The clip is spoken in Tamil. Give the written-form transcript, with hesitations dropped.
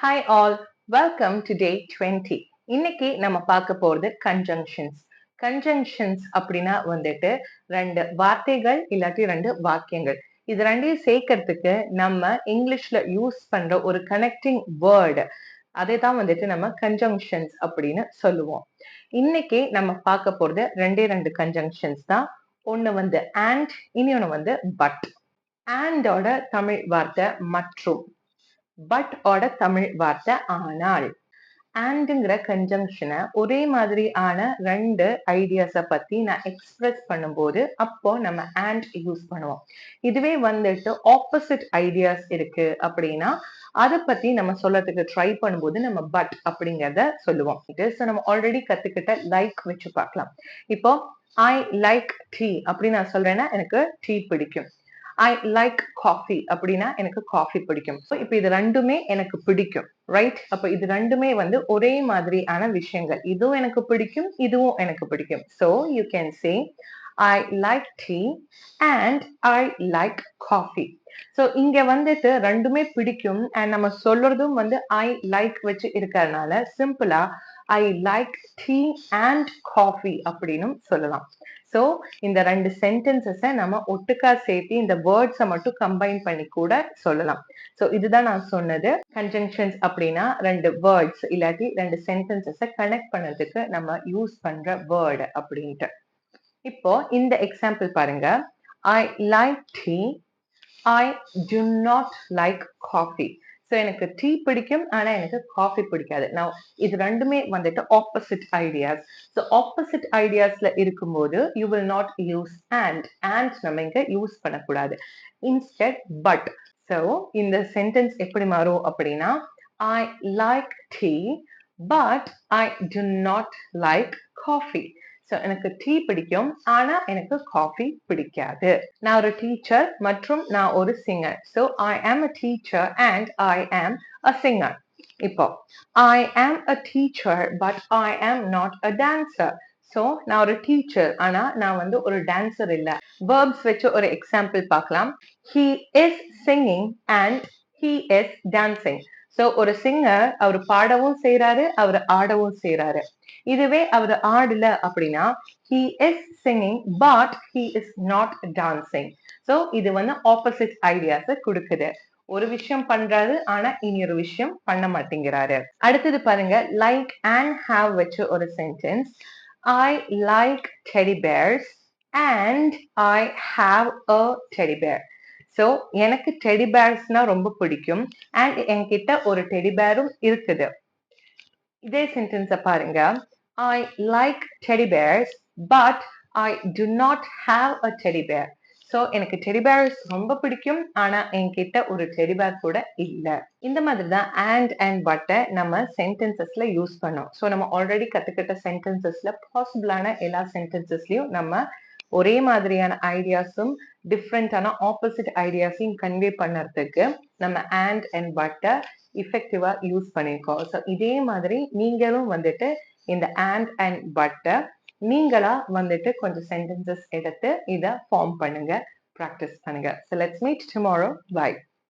Hi all, welcome to day 20. இன்னைக்கு நம்ம பார்க்க போறது conjunctions. Conjunctions அப்படின்னா வந்துட்டு ரெண்டு வார்த்தைகள் இல்லாட்டி ரெண்டு வாக்கியங்கள். இது ரெண்டையும் சேர்க்கறதுக்கு நம்ம இங்கிலீஷ்ல யூஸ் பண்ற ஒரு கனெக்டிங் வேர்டு அதை தான் வந்துட்டு நம்ம conjunctions அப்படின்னு சொல்லுவோம். இன்னைக்கு நம்ம பார்க்க போறது ரெண்டு conjunctions தான். ஒண்ணு வந்து and, இன்னொன்னு வந்து but. and ஓட தமிழ் வார்த்தை மற்றும், பட் ஓட தமிழ் வார்த்தை ஆனால். ஆண்ட்ங்கிற கன்ஜங்ஷனை ஒரே மாதிரியான ரெண்டு ஐடியாஸை பத்தி நான் எக்ஸ்பிரஸ் பண்ணும்போது அப்போ நம்ம ஆண்ட் யூஸ் பண்ணுவோம். இதுவே வந்துட்டு ஆப்போசிட் ஐடியாஸ் இருக்கு அப்படின்னா அதை பத்தி நம்ம சொல்றதுக்கு ட்ரை பண்ணும்போது நம்ம பட் அப்படிங்கிறத சொல்லுவோம். நம்ம ஆல்ரெடி கத்துக்கிட்ட லைக் வச்சு பார்க்கலாம். இப்போ ஐ லைக் டீ அப்படின்னு நான் சொல்றேன்னா எனக்கு டீ பிடிக்கும். ஐ லைக் காஃபி அப்படின்னா எனக்கு காஃபி பிடிக்கும். ஸோ இப்போ இது ரெண்டுமே எனக்கு பிடிக்கும், ரைட்? அப்போ இது ரெண்டுமே வந்து ஒரே மாதிரியான விஷயங்கள். இதுவும் எனக்கு பிடிக்கும், இதுவும் எனக்கு பிடிக்கும். So you can say I like tea and I like coffee. So இங்க வந்துட்டு ரெண்டுமே பிடிக்கும் அண்ட் நம்ம சொல்றதும் வந்து ஐ லைக் வச்சு இருக்கிறதுனால சிம்பிளா I like tea and coffee அப்படின்னு சொல்லலாம். ஸோ இந்த ரெண்டு சென்டென்சஸை நம்ம ஒட்டுக்கா சேர்த்து இந்த வேர்ட்ஸை மட்டும் கம்பைன் பண்ணி கூட சொல்லலாம். ஸோ இதுதான் நான் சொன்னது. கன்ஜங்ஷன்ஸ் அப்படின்னா ரெண்டு வேர்ட்ஸ் இல்லாட்டி ரெண்டு சென்டென்சஸை கனெக்ட் பண்ணதுக்கு நம்ம யூஸ் பண்ற வேர்டு அப்படின்ட்டு. இப்போ இந்த எக்ஸாம்பிள் பாருங்க. I like tea, I to not like coffee. So எனக்கு டீ பிடிக்கும் ஆனா எனக்கு காஃபி பிடிக்காது. நான் இது ரெண்டுமே வந்துட்டு ஆப்போசிட் ஐடியாஸ். ஸோ ஆப்போசிட் ஐடியாஸ்ல இருக்கும்போது you will not use and நம்ம இங்க யூஸ் பண்ணக்கூடாது. Instead but. ஸோ இந்த சென்டென்ஸ் எப்படி மாறும் அப்படின்னா I like tea but I to not like coffee. So எனக்கு டீ பிடிக்கும் ஆனா எனக்கு காஃபி பிடிக்காது. நான் ஒரு டீச்சர் மற்றும் நான் ஒரு சிங்கர். ஸோ ஐ ஆம் அ டீச்சர் அண்ட் ஐ ஆம் அ சிங்கர். இப்போ ஐ ஆம் அ teacher but I am not a dancer. So நான் ஒரு டீச்சர் ஆனா நான் வந்து ஒரு டான்சர் இல்ல. வேர்ப்ஸ் வச்சு ஒரு எக்ஸாம்பிள் பார்க்கலாம். He is singing and he is dancing. So ஒரு சிங்கர் அவர் பாடவும் செய்யறாரு, அவர் ஆடவும் செய்யறாரு. இதுவே அவர் ஆடல அப்படின்னா he is singing but he is not dancing. So இது வந்து ஆப்போசிட் ஐடியாஸை கொடுக்குது. ஒரு விஷயம் பண்றாரு ஆனா இனி ஒரு விஷயம் பண்ண மாட்டேங்கிறாரு. அடுத்தது பாருங்க, லைக் அண்ட் ஹாவ் வச்சு ஒரு sentence. I like teddy bears and I have a teddy bear. So எனக்கு டெடி பேர்ஸ்னா ரொம்ப பிடிக்கும் அண்ட் என்கிட்ட ஒரு டெடி பேரும் இருக்குது. இதே சென்டென்ஸை பாருங்க. I like teddy bears but I do not have a teddy bear. So எனக்கு டெடி பேர்ஸ் ரொம்ப பிடிக்கும் ஆனா என்கிட்ட ஒரு டெடி பேர் கூட இல்லை. இந்த மாதிரி தான் அண்ட் பட்டை நம்ம சென்டென்சஸ்ல யூஸ் பண்ணோம். ஸோ நம்ம ஆல்ரெடி கத்துக்கிட்ட சென்டென்சஸ்ல பாசிபிளான எல்லா சென்டென்சஸ்லயும் நம்ம ஒரே மாதிரியான ஐடியாஸும் டிஃப்ரெண்டான ஆப்போசிட் ஐடியாஸையும் கன்வே பண்ணுறதுக்கு நம்ம அண்ட் பட்டை இஃபெக்டிவா யூஸ் பண்ணியிருக்கோம். ஸோ இதே மாதிரி நீங்களும் வந்துட்டு இந்த அண்ட் பட்டை நீங்களா வந்துட்டு கொஞ்சம் சென்டென்சஸ் எடுத்து இதை ஃபார்ம் பண்ணுங்க, ப்ராக்டிஸ் பண்ணுங்க. So let's meet tomorrow. By.